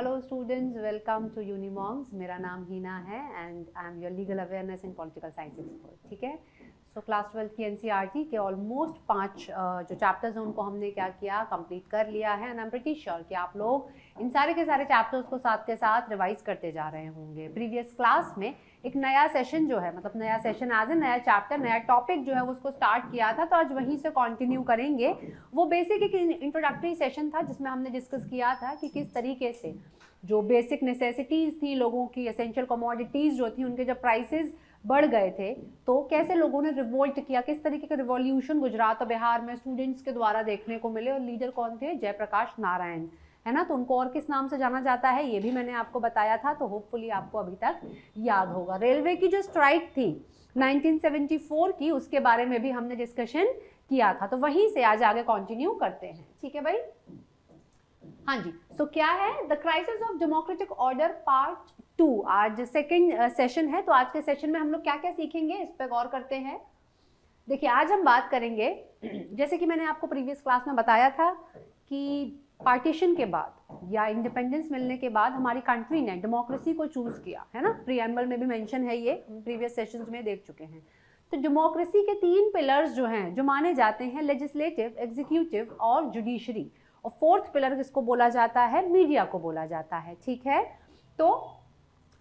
Hello students, welcome to Unimonks. मेरा नाम हिना है and I am your legal awareness and political science expert. ठीक है, सो क्लास 12 की एनसीईआरटी के ऑलमोस्ट 5 जो चैप्टर्स हैं उनको हमने क्या किया, कंप्लीट कर लिया है and I am pretty sure कि आप लोग इन सारे के सारे चैप्टर्स को साथ के साथ रिवाइज करते जा रहे होंगे। प्रीवियस क्लास में एक नया सेशन जो है, मतलब नया सेशन एज ए नया चैप्टर, नया टॉपिक जो है उसको स्टार्ट किया था, तो आज वहीं से कंटिन्यू करेंगे। वो बेसिक एक इंट्रोडक्टरी सेशन था जिसमें हमने डिस्कस किया था कि किस तरीके से जो बेसिक नेसेसिटीज़ थी लोगों की, एसेंशियल कमोडिटीज़ जो थी, उनके जब प्राइसेस बढ़ गए थे तो कैसे लोगों ने रिवोल्ट किया, किस तरीके का रिवॉल्यूशन गुजरात और बिहार में स्टूडेंट्स के द्वारा देखने को मिले। और लीडर कौन थे? जयप्रकाश नारायण, है ना। तो उनको और किस नाम से जाना जाता है ये भी मैंने आपको बताया था, तो होपफुली आपको अभी तक याद होगा। रेलवे की जो स्ट्राइक थी 1974 की, उसके बारे में भी हमने डिस्कशन किया था, तो वहीं से आज आगे कंटिन्यू करते हैं। ठीक है भाई, हाँ जी। सो क्या है the crisis of democratic order part 2। आज सेकंड सेशन है, तो आज के सेशन में हम लोग क्या क्या सीखेंगे इस पर गौर करते हैं। देखिए, आज हम बात करेंगे, जैसे कि मैंने आपको प्रीवियस क्लास में बताया था कि पार्टीशन के बाद या इंडिपेंडेंस मिलने के बाद हमारी कंट्री ने डेमोक्रेसी को चूज किया, है ना। प्रीएम्बल में भी मेंशन है, ये हम प्रीवियस सेशंस में देख चुके हैं। तो डेमोक्रेसी के 3 पिलर्स जो हैं, जो माने जाते हैं, लेजिस्लेटिव, एग्जीक्यूटिव और जुडिशरी, और 4th पिलर किसको बोला जाता है? मीडिया को बोला जाता है। ठीक है, तो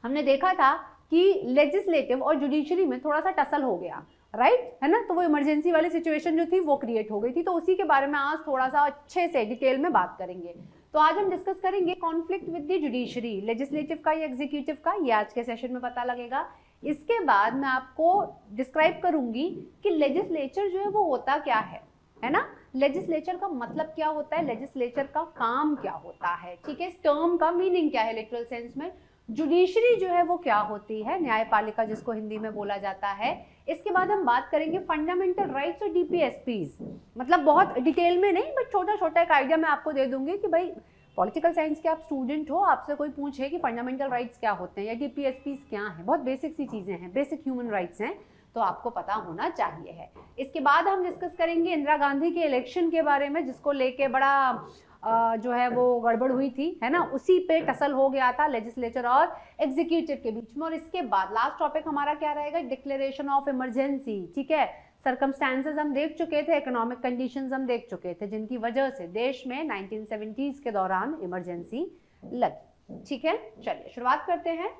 हमने देखा था कि लेजिस्लेटिव और जुडिशरी में थोड़ा सा टसल हो गया, राइट, है ना। तो वो इमरजेंसी वाली सिचुएशन जो थी वो क्रिएट हो गई थी, तो उसी के बारे में आज थोड़ा सा अच्छे से डिटेल में बात करेंगे। तो आज हम डिस्कस करेंगे conflict with the judiciary, legislative का या एग्जीक्यूटिव का, ये आज के सेशन में पता लगेगा। इसके बाद मैं आपको डिस्क्राइब करूंगी कि लेजिस्लेचर जो है वो होता क्या है ना। लेजिस्लेचर का मतलब क्या होता है, लेजिस्लेचर का काम क्या होता है, ठीक है, इस टर्म का मीनिंग क्या है लिटरल सेंस में। जुडिशरी जो है वो क्या होती है, न्यायपालिका जिसको हिंदी में बोला जाता है। इसके बाद हम बात करेंगे फंडामेंटल राइट्स और डीपीएसपीज, मतलब बहुत डिटेल में नहीं, बट छोटा छोटा एक आइडिया मैं आपको दे दूंगी कि भाई पॉलिटिकल साइंस के आप स्टूडेंट हो, आपसे कोई पूछे कि फंडामेंटल राइट्स क्या होते हैं या डीपीएसपीज क्या है, बहुत बेसिक सी चीजें हैं, बेसिक ह्यूमन राइट्स हैं, तो आपको पता होना चाहिए है। इसके बाद हम डिस्कस करेंगे इंदिरा गांधी के इलेक्शन के बारे में, जिसको लेके बड़ा जो है वो गड़बड़ हुई थी, है ना। उसी पे टसल हो गया था लेजिस्लेचर और एग्जीक्यूटिव के बीच में। और इसके बाद लास्ट टॉपिक हमारा क्या रहेगा? Declaration of emergency. ठीक है, सर्कमस्टेंसेस हम देख चुके थे, इकोनॉमिक कंडीशंस हम देख चुके थे, जिनकी वजह से देश में 1970s के दौरान इमरजेंसी लगी। ठीक है, चलिए शुरुआत करते हैं।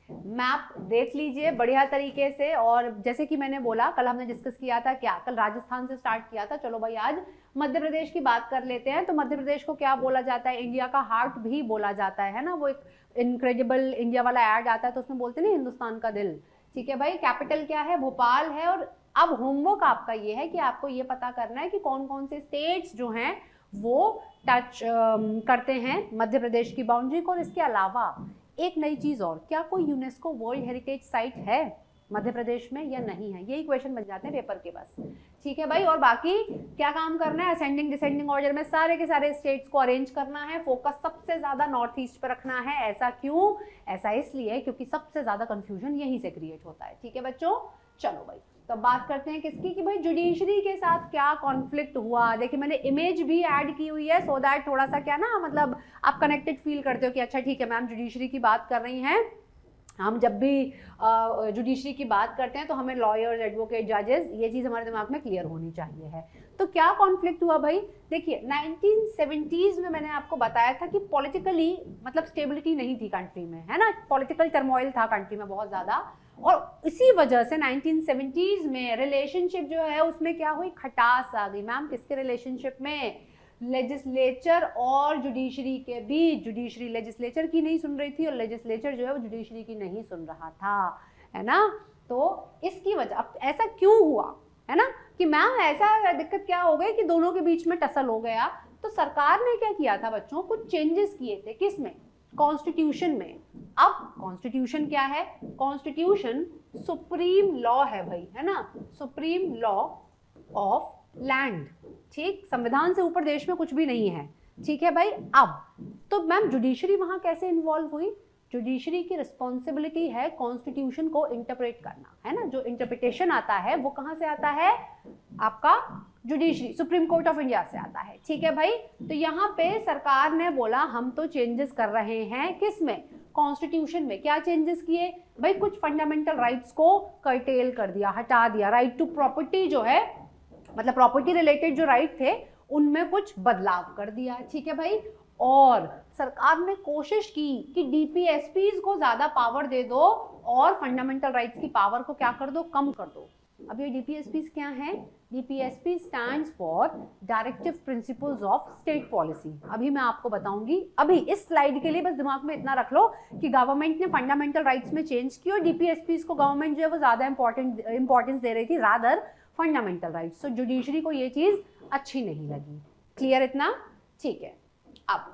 मैप देख लीजिए बढ़िया तरीके से। और जैसे कि मैंने बोला, कल हमने डिस्कस किया था, क्या कल राजस्थान से स्टार्ट किया था, चलो भाई आज मध्य प्रदेश की बात कर लेते हैं। तो मध्य प्रदेश को क्या बोला जाता है? इंडिया का हार्ट भी बोला जाता है ना। वो एक इनक्रेडिबल इंडिया वाला ऐड आता है तो उसमें बोलते हैं ना, हिंदुस्तान का दिल। ठीक है भाई, कैपिटल क्या है? भोपाल है। और अब होमवर्क आपका ये है कि आपको ये पता करना है कि कौन कौन से स्टेट्स जो हैं वो टच करते हैं मध्य प्रदेश की बाउंड्री को। और इसके अलावा एक नई चीज और, क्या कोई यूनेस्को वर्ल्ड हेरिटेज साइट है मध्य प्रदेश में या नहीं है? यही क्वेश्चन बन जाते हैं पेपर के बस। ठीक है भाई, और बाकी क्या काम करना है? असेंडिंग डिसेंडिंग ऑर्डर में सारे के सारे स्टेट्स को अरेंज करना है। फोकस सबसे ज्यादा नॉर्थ ईस्ट पर रखना है। ऐसा क्यों? ऐसा इसलिए क्योंकि सबसे ज्यादा कंफ्यूजन यहीं से क्रिएट होता है। ठीक है बच्चों, चलो भाई तो बात करते हैं किसकी, कि भाई जुडिशरी के साथ क्या कॉन्फ्लिक्ट हुआ। देखिए मैंने इमेज भी ऐड की हुई है, सो दैट थोड़ा सा क्या ना, मतलब आप कनेक्टेड फील करते हो कि अच्छा ठीक है मैम जुडिशरी की बात कर रही हैं। हम जब भी जुडिशरी की बात करते हैं तो हमें लॉयर्स, एडवोकेट, जजेस, ये चीज़ हमारे दिमाग में क्लियर होनी चाहिए है। तो क्या कॉन्फ्लिक्ट हुआ भाई? देखिए 1970s में मैंने आपको बताया था कि पॉलिटिकली मतलब स्टेबिलिटी नहीं थी कंट्री में, है ना। पॉलिटिकल टर्मोइल था कंट्री में बहुत ज़्यादा, और इसी वजह से 1970s में रिलेशनशिप जो है उसमें क्या हुई? खटास आ गई। मैम किसके रिलेशनशिप में? लेजिस्लेचर और जुडिशरी के बीच। जुडिशरी लेजिस्लेचर की नहीं सुन रही थी और लेजिस्लेचर जो है वो जुडिशरी की नहीं सुन रहा था, है ना। तो इसकी वजह, अब ऐसा क्यों हुआ, है ना, कि मैम ऐसा दिक्कत क्या हो गई कि दोनों के बीच में टसल हो गया। तो सरकार ने क्या किया था बच्चों, कुछ चेंजेस किए थे। किसमें? कॉन्स्टिट्यूशन में। अब कॉन्स्टिट्यूशन क्या है? कॉन्स्टिट्यूशन सुप्रीम लॉ है भाई, है ना, सुप्रीम लॉ ऑफ लैंड। ठीक, संविधान से ऊपर देश में कुछ भी नहीं है। ठीक है भाई, अब तो मैम जुडिशरी वहां कैसे इन्वॉल्व हुई? जुडिशरी की रिस्पॉन्सिबिलिटी है कॉन्स्टिट्यूशन को इंटरप्रेट करना, है ना। जो इंटरप्रिटेशन आता है वो कहां से आता है? आपका judiciary, supreme court of India से आता है, ठीक है भाई। तो यहाँ पे सरकार ने बोला हम तो चेंजेस कर रहे हैं, किसमें, कॉन्स्टिट्यूशन में। क्या चेंजेस किए भाई, कुछ फंडामेंटल राइट्स को कर्टेल कर दिया, हटा दिया। राइट टू प्रॉपर्टी जो है, मतलब प्रॉपर्टी रिलेटेड जो राइट थे उनमें कुछ बदलाव कर दिया, ठीक है भाई। और सरकार ने कोशिश की कि डीपीएसपीज को ज्यादा पावर दे दो और फंडामेंटल राइट्स की पावर को क्या कर दो, कम कर दो। अब ये डीपीएसपीज क्या हैं, DPSP stands for directive principles of state policy. अभी मैं आपको बताऊंगी, अभी इस स्लाइड के लिए बस दिमाग में इतना रख लो कि गवर्नमेंट ने फंडामेंटल राइट्स में चेंज की और डीपीएसपीज को गवर्नमेंट जो है वो ज्यादा इंपॉर्टेंस दे रही थी रादर फंडामेंटल राइट्स। तो जुडिशरी को ये चीज अच्छी नहीं लगी। क्लियर इतना, ठीक है। अब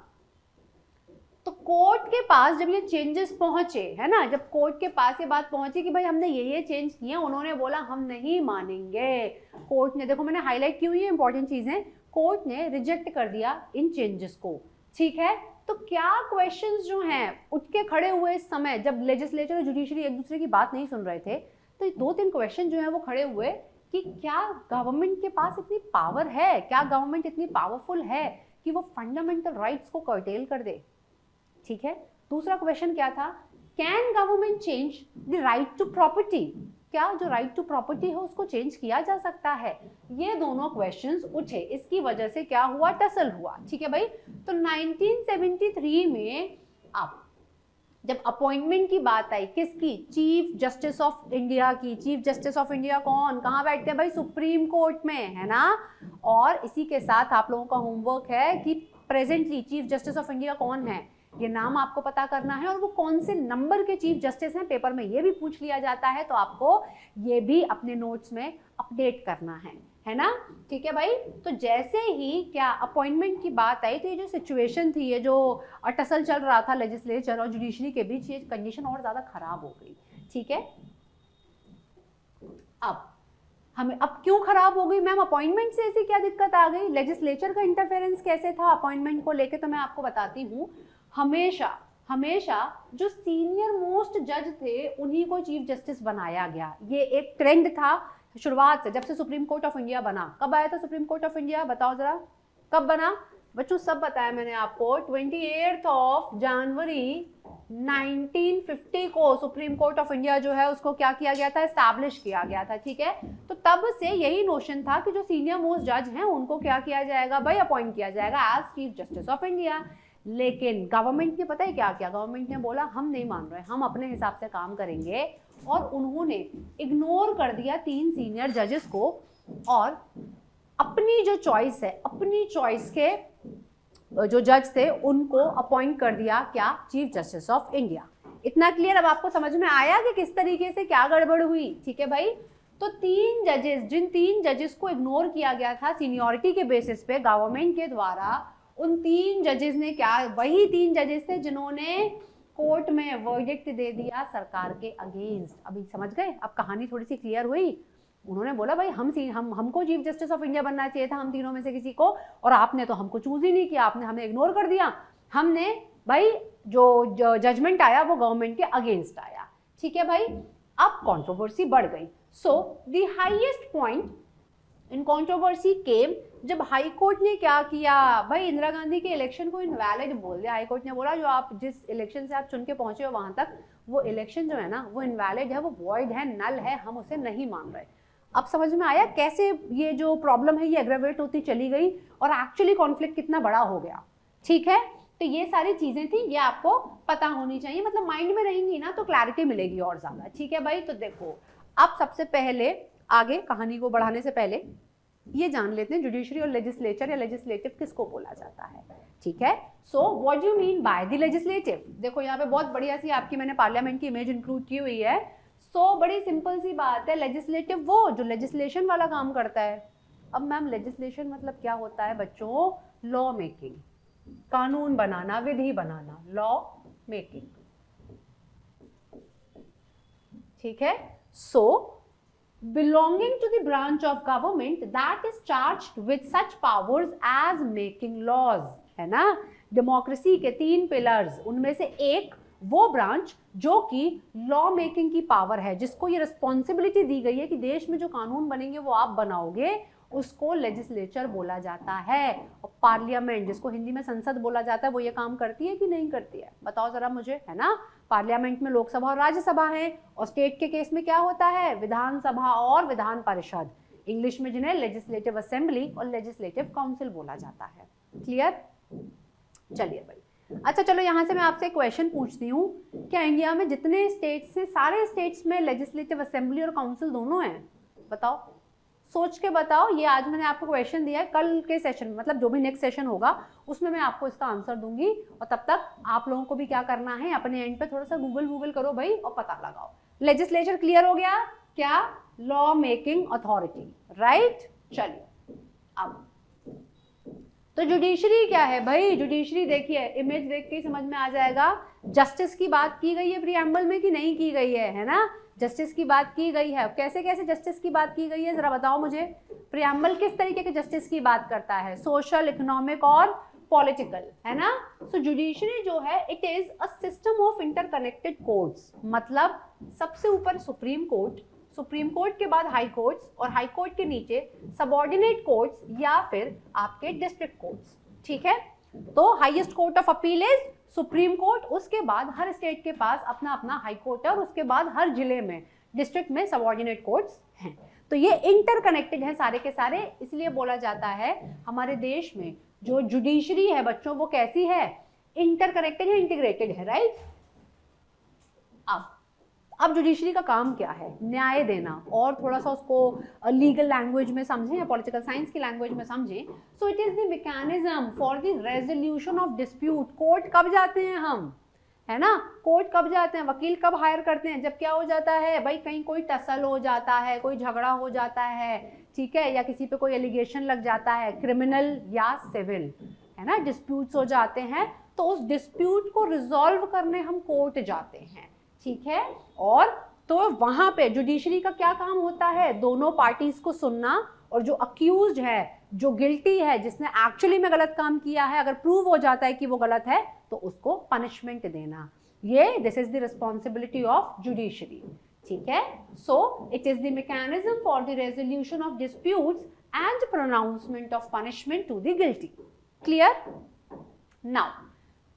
तो कोर्ट के पास जब ये चेंजेस पहुंचे, है ना, जब कोर्ट के पास ये बात पहुंची कि भाई हमने ये चेंज किए, उन्होंने बोला हम नहीं मानेंगे। कोर्ट ने, देखो मैंने हाईलाइट की हुई है इंपॉर्टेंट चीजें, कोर्ट ने रिजेक्ट कर दिया इन चेंजेस को, ठीक है। तो क्या क्वेश्चंस जो हैं उठ के खड़े हुए इस समय, जब लेजिस्लेचर और जुडिशरी एक दूसरे की बात नहीं सुन रहे थे, तो 2-3 क्वेश्चन जो है वो खड़े हुए कि क्या गवर्नमेंट के पास इतनी पावर है, क्या गवर्नमेंट इतनी पावरफुल है कि वो फंडामेंटल राइट्स को कर्टेल कर दे, ठीक है। दूसरा क्वेश्चन क्या था, can government change the right to property, क्या जो राइट टू प्रॉपर्टी है उसको चेंज किया जा सकता है। ये दोनों क्वेश्चंस उठे, इसकी वजह से क्या हुआ, टसल हुआ, ठीक है भाई। तो 1973 में अब जब अपॉइंटमेंट की बात आई, किसकी, चीफ जस्टिस ऑफ इंडिया की। चीफ जस्टिस ऑफ इंडिया कौन, कहाँ बैठते हैं भाई, सुप्रीम कोर्ट में, है ना। और इसी के साथ आप लोगों का होमवर्क है कि presently chief justice of India कौन है, ये नाम आपको पता करना है, और वो कौन से नंबर के चीफ जस्टिस हैं, पेपर में ये भी पूछ लिया जाता है, तो आपको ये भी अपने नोट्स में अपडेट करना है ना, ठीक है भाई। तो जैसे ही क्या अपॉइंटमेंट की बात आई, तो ये जो सिचुएशन थी, ये जो टसल चल रहा था लेजिस्लेचर और जुडिशरी के बीच, ये कंडीशन और ज्यादा खराब हो गई, ठीक है। अब क्यों खराब हो गई मैम, अपॉइंटमेंट से ऐसी क्या दिक्कत आ गई, लेजिस्लेचर का इंटरफेरेंस कैसे था अपॉइंटमेंट को लेके, तो मैं आपको बताती हूँ। हमेशा जो सीनियर मोस्ट जज थे उन्हीं को चीफ जस्टिस बनाया गया। ये एक ट्रेंड था शुरुआत से, जब से सुप्रीम कोर्ट ऑफ इंडिया बना। कब आया था सुप्रीम कोर्ट ऑफ इंडिया, बताओ जरा, कब बना बच्चों, सब बताया मैंने आपको। 28 जनवरी 1950 को सुप्रीम कोर्ट ऑफ इंडिया जो है उसको क्या किया गया था, एस्टैब्लिश किया गया था, ठीक है। तो तब से यही नोशन था कि जो सीनियर मोस्ट जज हैं उनको क्या किया जाएगा भाई, अपॉइंट किया जाएगा as chief justice of India. लेकिन गवर्नमेंट ने पता है क्या किया, गवर्नमेंट ने बोला हम नहीं मान रहे, हम अपने हिसाब से काम करेंगे, और उन्होंने इग्नोर कर दिया 3 सीनियर जजेस को, और अपनी जो चॉइस है, अपनी चॉइस के जो जज थे उनको अपॉइंट कर दिया, क्या, चीफ जस्टिस ऑफ इंडिया। इतना क्लियर अब आपको समझ में आया कि किस तरीके से क्या गड़बड़ हुई, ठीक है भाई। तो 3 जजेस, जिन 3 जजेस को इग्नोर किया गया था सीनियरिटी के बेसिस पे गवर्नमेंट के द्वारा, उन 3 जजेस ने क्या, वही 3 जजेस थे जिन्होंने कोर्ट में वर्डिक्ट दे दिया सरकार के अगेंस्ट। अभी समझ गए, अब कहानी थोड़ी सी क्लियर हुई। उन्होंने बोला भाई हमको चीफ जस्टिस ऑफ इंडिया बनना चाहिए था, हम तीनों में से किसी को, और आपने तो हमको चूज ही नहीं किया, आपने हमें इग्नोर कर दिया। हमने भाई जो जजमेंट आया वो गवर्नमेंट के अगेंस्ट आया, ठीक है भाई। अब कंट्रोवर्सी बढ़ गई। So the highest point in controversy came जब हाई कोर्ट ने क्या किया भाई, इंदिरा गांधी के इलेक्शन को इनवैलिड बोल दिया। हाई कोर्ट ने बोला जो आप जिस इलेक्शन से आप चुन के पहुंचे हो वहां तक, वो इलेक्शन जो है ना वो इनवैलिड है, वो वॉइड है, नल है, हम उसे नहीं मान रहे। अब समझ में आया कैसे ये जो प्रॉब्लम है ये एग्रेवेट होती चली गई और एक्चुअली कॉन्फ्लिक्ट कितना बड़ा हो गया, ठीक है। तो ये सारी चीजें थी, ये आपको पता होनी चाहिए, मतलब माइंड में रहेंगी ना तो क्लैरिटी मिलेगी और ज्यादा, ठीक है भाई। तो देखो अब सबसे पहले आगे कहानी को बढ़ाने से पहले ये जान लेते हैं जुडिशरी और लेजिस्लेचर या लेजिस्लेटिव किसको बोला जाता है, ठीक है। So what do you mean by the legislative. देखो यहाँ पे बहुत बढ़िया सी आपकी मैंने पार्लियामेंट की इमेज इंक्लूड की हुई है। सो बड़ी सिंपल सी बात है, लेजिस्लेटिव वो जो लेजिस्लेशन वाला काम करता है। अब मैम लेजिस्लेशन मतलब क्या होता है बच्चों, लॉ मेकिंग, कानून बनाना, विधि बनाना, लॉ मेकिंग, ठीक है। सो belonging to the branch of government that is charged with such powers as making laws, है ना। डेमोक्रेसी के 3 पिलर्स, उनमें से एक वो ब्रांच जो कि लॉ मेकिंग की पावर है, जिसको ये रिस्पॉन्सिबिलिटी दी गई है कि देश में जो कानून बनेंगे वो आप बनाओगे उसको लेजिस्लेचर बोला जाता है। और पार्लियामेंट, जिसको हिंदी में संसद बोला जाता है, वो ये काम करती है कि नहीं करती है? बताओ जरा मुझे, है ना। पार्लियामेंट में लोकसभा और राज्यसभा है, और स्टेट के केस में क्या होता है? विधानसभा और विधान परिषद। इंग्लिश में जिन्हें लेजिस्लेटिव असेंबली और लेजिस्लेटिव काउंसिल बोला जाता है। क्लियर? चलिए भाई, अच्छा चलो यहाँ से मैं आपसे एक क्वेश्चन पूछती हूँ, क्या इंडिया में जितने स्टेट्स हैं सारे स्टेट्स में लेजिस्लेटिव असेंबली और काउंसिल दोनों हैं? बताओ, सोच के बताओ। ये आज मैंने आपको क्वेश्चन दिया है, कल के सेशन मतलब जो भी नेक्स्ट सेशन होगा उसमें मैं आपको इसका आंसर दूंगी। और तब तक आप लोगों को भी क्या करना है, अपने एंड पे थोड़ा सा गूगल करो भाई और पता लगाओ। लेजिस्लेचर क्लियर हो गया? क्या? Law making authority, right. चलिए अब तो जुडिशरी क्या है भाई? जुडिशरी देखिए, इमेज देख के ही समझ में आ जाएगा। जस्टिस की बात की गई है प्रीएम्बल में कि नहीं की गई है ना? जस्टिस की बात की गई है। कैसे कैसे जस्टिस की बात की गई है जरा बताओ मुझे। प्रीएम्बल किस तरीके के जस्टिस की बात करता है? सोशल, इकोनॉमिक और पॉलिटिकल, है ना। सो जुडिशरी जो है, it is a system of interconnected courts. मतलब सबसे ऊपर सुप्रीम कोर्ट, सुप्रीम कोर्ट के बाद हाई कोर्ट्स, और हाई कोर्ट के नीचे सबऑर्डिनेट कोर्ट्स या फिर आपके डिस्ट्रिक्ट कोर्ट्स। ठीक है, तो highest court of appeal is supreme court, उसके बाद हर स्टेट के पास अपना अपना हाई कोर्ट है, और उसके बाद हर जिले में, डिस्ट्रिक्ट में सबऑर्डिनेट कोर्ट्स हैं। तो ये इंटरकनेक्टेड है सारे के सारे, इसलिए बोला जाता है हमारे देश में जो जुडिशरी है बच्चों, वो कैसी है? इंटरकनेक्टेड है, इंटीग्रेटेड है, राइट। अब जुडिशरी का काम क्या है? न्याय देना। और थोड़ा सा उसको लीगल लैंग्वेज में समझें या पॉलिटिकल साइंस की लैंग्वेज में समझें, सो it is the mechanism for the resolution of dispute. Court कब जाते हैं हम, है ना? कोर्ट कब जाते हैं? वकील कब हायर करते हैं? जब क्या हो जाता है भाई, कहीं कोई टसल हो जाता है, कोई झगड़ा हो जाता है, ठीक है, या किसी पे कोई एलिगेशन लग जाता है, क्रिमिनल या सिविल, है ना, डिस्प्यूट्स हो जाते हैं, तो उस डिस्प्यूट को रिजॉल्व करने हम कोर्ट जाते हैं। ठीक है, और तो वहां पे जुडिशरी का क्या काम होता है? दोनों पार्टीज को सुनना, और जो अक्यूज्ड है, जो गिल्टी है, जिसने एक्चुअली में गलत काम किया है, अगर प्रूव हो जाता है कि वो गलत है, तो उसको पनिशमेंट देना। ये this is the responsibility of judiciary. ठीक है, so it is the mechanism for the resolution of disputes and pronouncement of punishment to the guilty. Clear? Now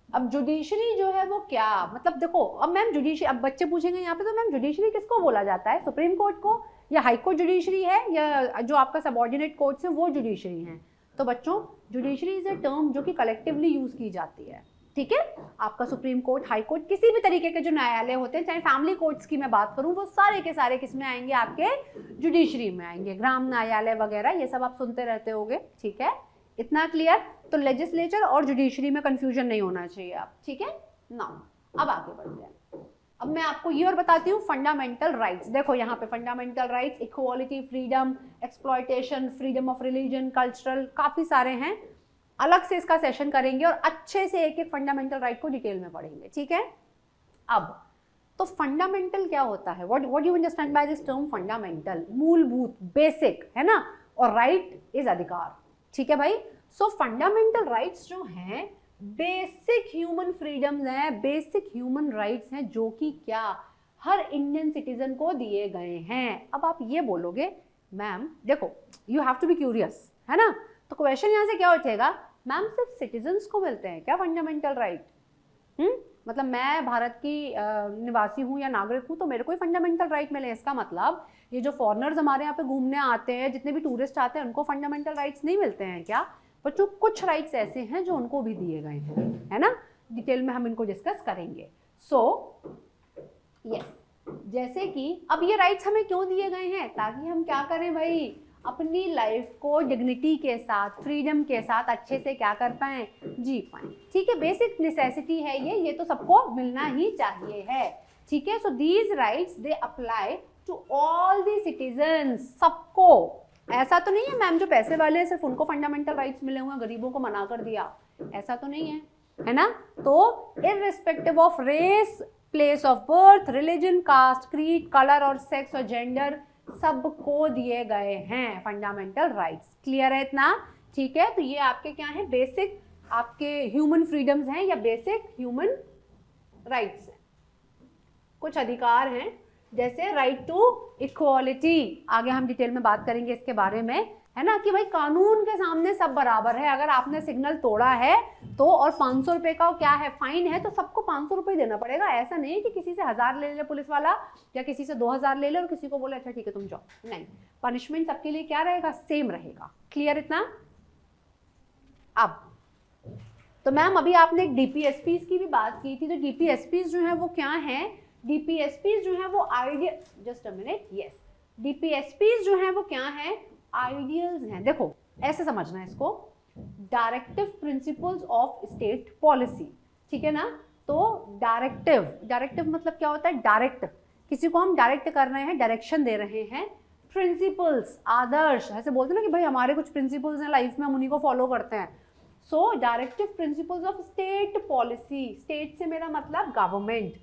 अब जुडिशरी जो है वो क्या, मतलब देखो, अब मैम जुडिशरी, अब बच्चे पूछेंगे यहाँ पे, तो मैम जुडिशरी किसको बोला जाता है? सुप्रीम कोर्ट को, या हाई कोर्ट जुडिशरी है, या जो आपका सबऑर्डिनेट कोर्ट्स है वो जुडिशरी हैं? तो बच्चों, जुडिशरी इज अ टर्म जो कि कलेक्टिवली यूज की जाती है। ठीक है, आपका सुप्रीम कोर्ट, हाई कोर्ट, किसी भी तरीके के जो न्यायालय होते हैं, चाहे फैमिली कोर्ट्स की मैं बात करूं, वो सारे के सारे किस में आएंगे? आपके जुडिशरी में आएंगे। ग्राम न्यायालय वगैरह ये सब आप सुनते रहते होगे। ठीक है, इतना क्लियर? तो लेजिस्लेचर और जुडिशरी में कंफ्यूजन नहीं होना चाहिए आप। ठीक है, नाउ अब आगे बढ़ते हैं। अब मैं आपको ये और बताती हूँ फंडामेंटल राइट्स। देखो यहाँ पे fundamental rights, equality, freedom, exploitation, freedom of religion, cultural, काफी सारे हैं। अलग से इसका सेशन करेंगे और अच्छे से एक एक फंडामेंटल राइट को डिटेल में पढ़ेंगे। ठीक है, अब तो फंडामेंटल क्या होता है? What you understand by this term fundamental? मूलभूत, बेसिक, है ना, और राइट इज अधिकार। ठीक है भाई, सो फंडामेंटल राइट्स जो हैं बेसिक ह्यूमन फ्रीडम्स हैं, बेसिक ह्यूमन राइट्स हैं, जो कि क्या हर इंडियन सिटीजन को दिए गए हैं। अब आप ये बोलोगे मैम देखो, you have to be curious, है ना, तो क्वेश्चन यहाँ से क्या उठेगा, मैम सिर्फ सिटीजन्स को मिलते हैं क्या फंडामेंटल राइट? मतलब मैं भारत की निवासी हूँ या नागरिक हूँ तो मेरे को ही फंडामेंटल राइट मिले? इसका मतलब ये जो फॉरेनर्स हमारे यहाँ पे घूमने आते हैं, जितने भी टूरिस्ट आते हैं, उनको फंडामेंटल राइट्स नहीं मिलते हैं क्या? बच्चों कुछ राइट्स ऐसे हैं जो उनको भी दिए गए हैं, है ना, डिटेल में हम इनको डिस्कस करेंगे। सो यस, जैसे कि अब ये राइट्स हमें क्यों दिए गए हैं? ताकि हम क्या करें भाई, अपनी लाइफ को डिग्निटी के साथ, फ्रीडम के साथ अच्छे से क्या कर पाएं, जी पाएं। ठीक है, बेसिक नेसेसिटी है ये तो सबको मिलना ही चाहिए है। ठीक है, so these rights they apply to all the citizens, सबको। ऐसा तो नहीं है मैम जो पैसे वाले हैं सिर्फ उनको फंडामेंटल राइट्स मिले हुए हैं, गरीबों को मना कर दिया, ऐसा तो नहीं है, है ना। तो irrespective of race, place of birth, religion, caste, creed, colour और सेक्स और जेंडर, सबको दिए गए हैं फंडामेंटल राइट्स। क्लियर है इतना? ठीक है, तो ये आपके क्या है, बेसिक आपके ह्यूमन फ्रीडम्स हैं या बेसिक ह्यूमन राइट्स हैं, कुछ अधिकार हैं जैसे राइट टू इक्वालिटी, आगे हम डिटेल में बात करेंगे इसके बारे में, है ना, कि भाई कानून के सामने सब बराबर है। अगर आपने सिग्नल तोड़ा है तो और 500 रुपए का क्या है फाइन है, तो सबको 500 रुपए देना पड़ेगा। ऐसा नहीं कि किसी से 1000 ले ले पुलिस वाला या किसी से 2000 ले ले और किसी को बोले अच्छा ठीक है तुम जाओ, नहीं, पनिशमेंट सबके लिए क्या रहेगा, सेम रहेगा। क्लियर इतना? अब तो मैम अभी आपने डीपीएसपीज की भी बात की थी, तो डीपीएसपीज जो है वो क्या है, डीपीएसपीज जो है वो idea, just a minute, yes, DPSPs जो है वो क्या है, आइडियल्स हैं। देखो ऐसे समझना है इसको, directive principles of state policy, ठीक है ना। तो डायरेक्टिव मतलब क्या होता है, डायरेक्ट, किसी को हम डायरेक्ट कर रहे हैं, डायरेक्शन दे रहे हैं। प्रिंसिपल्स, आदर्श, ऐसे बोलते हैं ना कि भाई हमारे कुछ प्रिंसिपल्स हैं लाइफ में, हम उन्हीं को फॉलो करते हैं। So directive principles of state policy, state से मेरा मतलब गवर्नमेंट।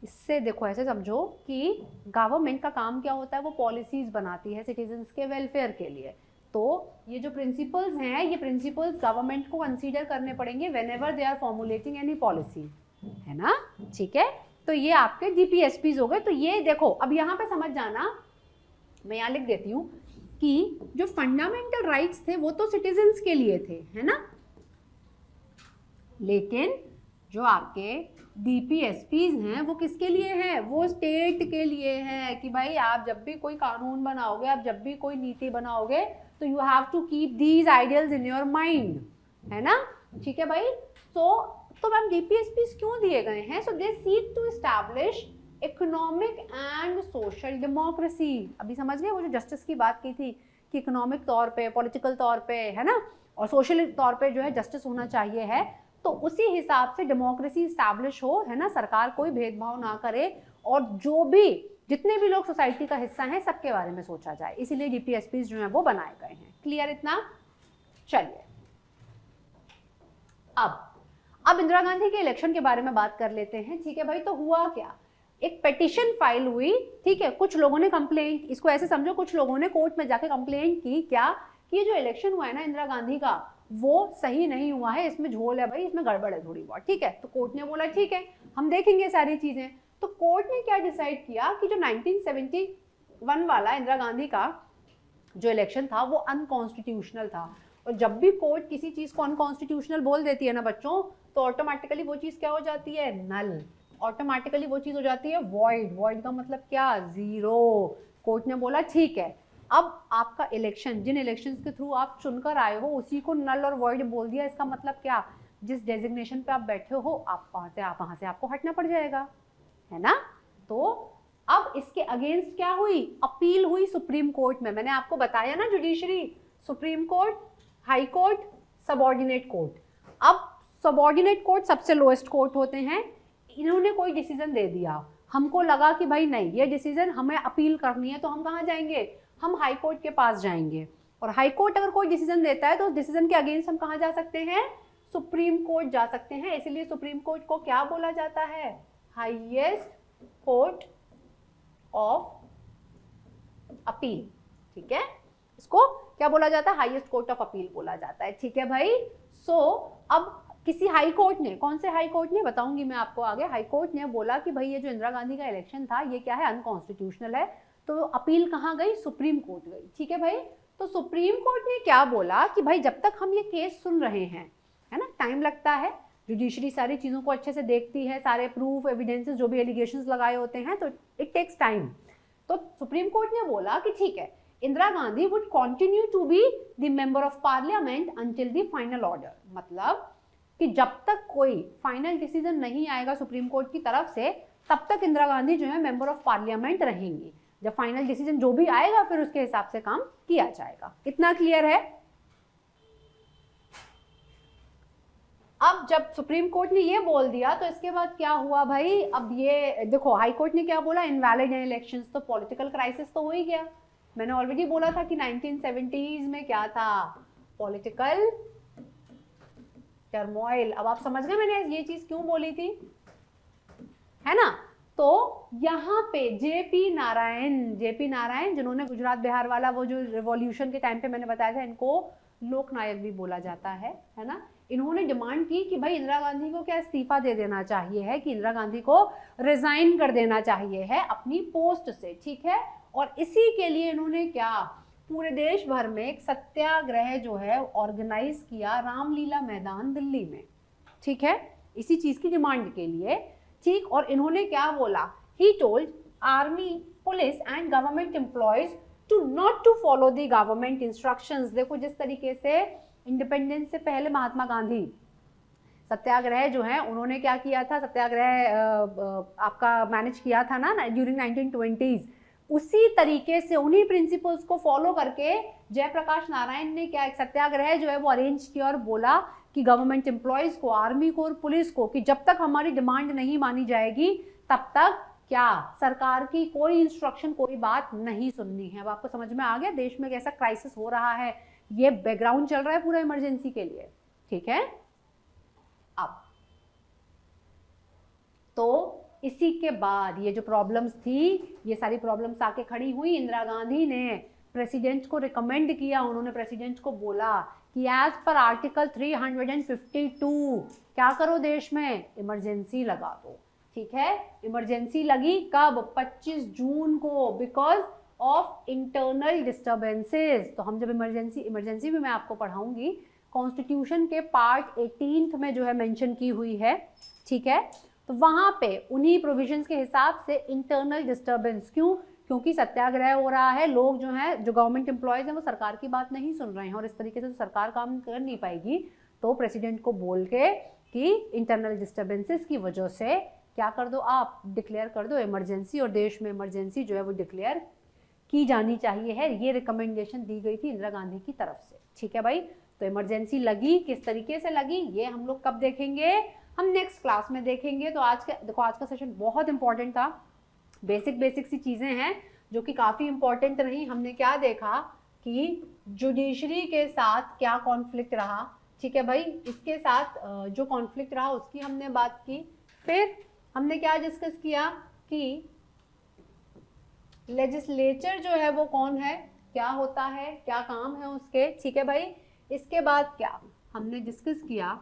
इससे देखो ऐसे समझो कि गवर्नमेंट का काम क्या होता है, वो पॉलिसीज बनाती है सिटीजन्स के वेलफेयर के लिए। तो ये जो प्रिंसिपल्स हैं, ये प्रिंसिपल्स गवर्नमेंट को कंसीडर करने पड़ेंगे whenever they are formulating any policy, है ना, ठीक है। तो ये आपके डीपीएसपीज हो गए। तो ये देखो अब यहाँ पे समझ जाना, मैं यहाँ लिख देती हूँ कि जो फंडामेंटल राइट्स थे वो तो सिटीजन्स के लिए थे, है ना, लेकिन जो आपके डीपीएसपीज हैं वो किसके लिए हैं, वो स्टेट के लिए है। कि भाई आप जब भी कोई कानून बनाओगे, आप जब भी कोई नीति बनाओगे, तो you have to keep these ideals in your mind, है ना, ठीक है भाई। तो मैम डीपीएसपीज क्यों दिए गए हैं, so they seek to establish economic and social democracy. अभी समझ गए वो जो जस्टिस की बात की थी कि इकोनॉमिक तौर पे, पॉलिटिकल तौर पे, है ना, और सोशल तौर पे जो है जस्टिस होना चाहिए है। तो उसी हिसाब से डेमोक्रेसी इस्टेब्लिश हो, है ना, सरकार कोई भेदभाव ना करे और जो भी जितने भी लोग सोसाइटी का हिस्सा हैं सबके बारे में सोचा जाए, इसीलिए डीपीएसपीज जो है वो बनाए गए हैं। क्लियर इतना? चलिए अब इंदिरा गांधी के इलेक्शन के बारे में बात कर लेते हैं, ठीक है भाई। तो हुआ क्या, एक पिटीशन फाइल हुई, ठीक है, कुछ लोगों ने कंप्लेंट, इसको ऐसे समझो कुछ लोगों ने कोर्ट में जाके कंप्लेंट की, क्या कि ये जो इलेक्शन हुआ है ना इंदिरा गांधी का, वो सही नहीं हुआ है, इसमें झोल है भाई, इसमें गड़बड़ है थोड़ी बहुत, ठीक है। तो कोर्ट ने बोला ठीक है हम देखेंगे सारी चीजें। तो कोर्ट ने क्या डिसाइड किया कि जो 1971 वाला इंदिरा गांधी का जो इलेक्शन था वो अनकॉन्स्टिट्यूशनल था। और जब भी कोर्ट किसी चीज को अनकॉन्स्टिट्यूशनल बोल देती है ना बच्चों, तो ऑटोमेटिकली वो चीज क्या हो जाती है, नल, ऑटोमेटिकली वो चीज हो जाती है वॉइड। वॉइड का मतलब क्या, जीरो। कोर्ट ने बोला ठीक है, अब आपका इलेक्शन, जिन इलेक्शंस के थ्रू आप चुनकर आए हो उसी को नल और वॉइड बोल दिया। इसका मतलब क्या, जिस डेजिग्नेशन पे आप बैठे हो आप वहां से आपको हटना पड़ जाएगा, है ना। तो अब इसके अगेंस्ट क्या हुई, अपील हुई सुप्रीम कोर्ट में। मैंने आपको बताया ना, judiciary, supreme court, high court, subordinate court. अब सबऑर्डिनेट कोर्ट सबसे लोएस्ट कोर्ट होते हैं। इन्होंने कोई डिसीजन दे दिया, हमको लगा कि भाई नहीं ये डिसीजन हमें अपील करनी है, तो हम कहाँ जाएंगे, हम हाई कोर्ट के पास जाएंगे। और हाई कोर्ट अगर कोई डिसीजन देता है तो उस डिसीजन के अगेंस्ट हम कहाँ जा सकते हैं, सुप्रीम कोर्ट जा सकते हैं। इसलिए सुप्रीम कोर्ट को क्या बोला जाता है, हाईएस्ट कोर्ट ऑफ अपील, ठीक है, इसको क्या बोला जाता है, हाईएस्ट कोर्ट ऑफ अपील बोला जाता है, ठीक है भाई। सो अब किसी हाई कोर्ट ने, कौन से हाई कोर्ट ने बताऊंगी मैं आपको आगे, हाई कोर्ट ने बोला कि भाई ये जो इंदिरा गांधी का इलेक्शन था ये क्या है, अनकॉन्स्टिट्यूशनल है। तो अपील कहाँ गई, सुप्रीम कोर्ट गई, ठीक है भाई। तो सुप्रीम कोर्ट ने क्या बोला कि भाई जब तक हम ये केस सुन रहे हैं, है ना, टाइम लगता है, जुडिशरी सारी चीज़ों को अच्छे से देखती है, सारे प्रूफ एविडेंसेस जो भी एलिगेशंस लगाए होते हैं, तो इट टेक्स टाइम। तो सुप्रीम कोर्ट ने बोला कि ठीक है, Indira Gandhi would continue to be the member of parliament until the final order. मतलब कि जब तक कोई फाइनल डिसीजन नहीं आएगा सुप्रीम कोर्ट की तरफ से, तब तक इंदिरा गांधी जो है मेंबर ऑफ पार्लियामेंट रहेंगी। जब फाइनल डिसीजन जो भी आएगा फिर उसके हिसाब से काम किया जाएगा। इतना क्लियर है? अब जब सुप्रीम कोर्ट ने ये बोल दिया तो इसके बाद क्या हुआ भाई, अब ये देखो हाई कोर्ट ने क्या बोला, इनवैलिड है इलेक्शंस, तो पॉलिटिकल क्राइसिस तो हो ही गया। मैंने ऑलरेडी बोला था कि 1970s में क्या था, पॉलिटिकल टर्मोइल। अब आप समझ गए मैंने ये चीज क्यों बोली थी, है ना। तो यहाँ पे जेपी नारायण जिन्होंने गुजरात बिहार वाला वो जो रिवॉल्यूशन के टाइम पे मैंने बताया था, इनको लोकनायक भी बोला जाता है ना। इन्होंने डिमांड की कि भाई इंदिरा गांधी को क्या इस्तीफा दे देना चाहिए है, कि इंदिरा गांधी को रिजाइन कर देना चाहिए है अपनी पोस्ट से, ठीक है। और इसी के लिए इन्होंने क्या पूरे देश भर में एक सत्याग्रह जो है ऑर्गेनाइज किया रामलीला मैदान दिल्ली में, ठीक है, इसी चीज की डिमांड के लिए, ठीक। और इन्होंने क्या बोला, he told army, police and government employees to not to follow the government instructions. देखो जिस तरीके से इंडिपेंडेंस से पहले महात्मा गांधी सत्याग्रह जो है उन्होंने क्या किया था, सत्याग्रह आपका मैनेज किया था ना ड्यूरिंग 1920s, उसी तरीके से उन्हीं प्रिंसिपल्स को फॉलो करके जयप्रकाश नारायण ने क्या एक सत्याग्रह जो है वो अरेंज किया और बोला कि गवर्नमेंट एम्प्लॉयज को, आर्मी को और पुलिस को कि जब तक हमारी डिमांड नहीं मानी जाएगी तब तक क्या सरकार की कोई इंस्ट्रक्शन, कोई बात नहीं सुननी है। अब आपको समझ में आ गया देश में कैसा क्राइसिस हो रहा है, ये बैकग्राउंड चल रहा है पूरा इमरजेंसी के लिए, ठीक है। अब तो इसी के बाद ये जो प्रॉब्लम्स थी, ये सारी प्रॉब्लम्स आके खड़ी हुई, इंदिरा गांधी ने प्रेसिडेंट को रिकमेंड किया, उन्होंने प्रेसिडेंट को बोला कि एज पर आर्टिकल 352 क्या करो देश में, इमरजेंसी लगा दो, ठीक है। इमरजेंसी लगी कब, 25 जून को, बिकॉज ऑफ इंटरनल डिस्टर्बेंसेस। तो हम जब इमरजेंसी भी मैं आपको पढ़ाऊंगी, कॉन्स्टिट्यूशन के पार्ट 18 में जो है मेंशन की हुई है, ठीक है। तो वहां पे उन्हीं प्रोविजंस के हिसाब से इंटरनल डिस्टर्बेंस, क्यों, क्योंकि सत्याग्रह हो रहा है, लोग जो हैं, जो गवर्नमेंट एम्प्लॉयज हैं वो सरकार की बात नहीं सुन रहे हैं और इस तरीके से सरकार काम कर नहीं पाएगी, तो प्रेसिडेंट को बोल के कि इंटरनल डिस्टर्बेंसेस की वजह से क्या कर दो, आप डिक्लेयर कर दो इमरजेंसी, और देश में इमरजेंसी जो है वो डिक्लेयर की जानी चाहिए है। ये रिकमेंडेशन दी गई थी इंदिरा गांधी की तरफ से, ठीक है भाई। तो इमरजेंसी लगी, किस तरीके से लगी ये हम लोग कब देखेंगे, हम नेक्स्ट क्लास में देखेंगे। तो आज का सेशन बहुत इंपॉर्टेंट था, बेसिक सी चीजें हैं जो कि काफी इंपॉर्टेंट रही। हमने क्या देखा कि जुडिशरी के साथ क्या कॉन्फ्लिक्ट रहा, ठीक है भाई, इसके साथ जो कॉन्फ्लिक्ट रहा उसकी हमने बात की। फिर हमने क्या डिस्कस किया कि लेजिस्लेचर जो है वो कौन है, क्या होता है, क्या काम है उसके, ठीक है भाई। इसके बाद क्या हमने डिस्कस किया,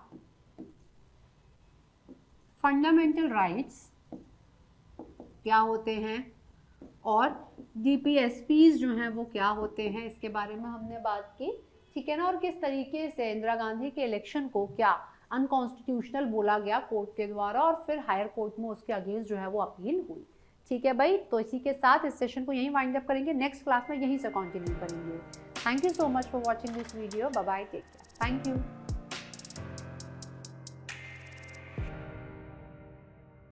फंडामेंटल राइट्स क्या होते हैं और डीपीएसपीज जो हैं वो क्या होते हैं, इसके बारे में हमने बात की, ठीक है ना। और किस तरीके से इंदिरा गांधी के इलेक्शन को क्या अनकॉन्स्टिट्यूशनल बोला गया कोर्ट के द्वारा और फिर हायर कोर्ट में उसके अगेंस्ट जो है वो अपील हुई, ठीक है भाई। तो इसी के साथ इस सेशन को यहीं वाइंड अप करेंगे, नेक्स्ट क्लास में यहीं से कंटिन्यू करेंगे। Thank you so much for watching this video, bye bye, take care, thank you.